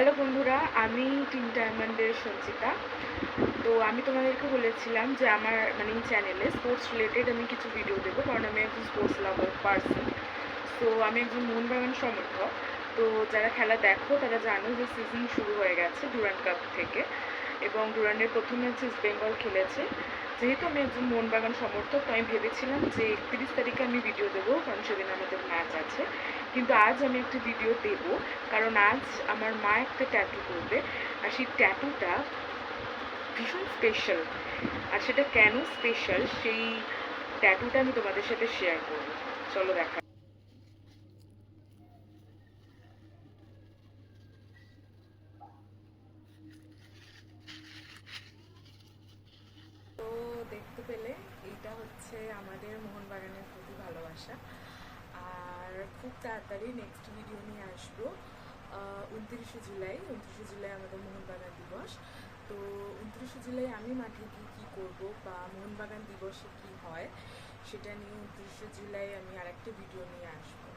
Hello বন্ধুরা, আমি team ডায়মন্ডের সঞ্চিতা। তো আমি তোমাদেরকে বলেছিলাম যে আমার এই চ্যানেলে স্পোর্টস রিলেটেড আমি কিছু ভিডিও দেবো, কারণ আমি একজন স্পোর্টস লাভার পার্সন। সো আমি একজন মোহনবাগান সমর্থক। তো যারা খেলা দেখো তারা জানো যে সিজন শুরু হয়ে গেছে ডুরান্ড কাপ থেকে, এবং ডুরান্ডের প্রথম ম্যাচ ইস্ট বেঙ্গল খেলেছে। যেহেতু আমি একজন মোহনবাগান সমর্থক, তো আমি ভেবেছিলাম যে 31 তারিখে আমি ভিডিও দেবো, কারণ সেদিন আমাদের ম্যাচ আছে। কিন্তু আজ আমি একটা ভিডিও দেব, কারণ আজ আমার মা একটা ট্যাটু করবে, আর সেই ট্যাটুটা ভীষণ স্পেশাল। আর সেটা কেন স্পেশাল, সেই ট্যাটুটা আমি তোমাদের সাথে শেয়ার করবো। চলো দেখা। তো দেখতে পেলে এইটা হচ্ছে আমাদের মোহনবাগানের প্রতি ভালোবাসা। আর খুব তাড়াতাড়ি নেক্সট ভিডিও নিয়ে আসবো। 29শে জুলাই আমাদের মোহনবাগান দিবস। তো 29শে জুলাই আমি মাঠে গিয়ে কী করবো বা মোহনবাগান দিবসে কি হয় সেটা নিয়ে 29শে জুলাই আমি আরেকটা ভিডিও নিয়ে আসবো।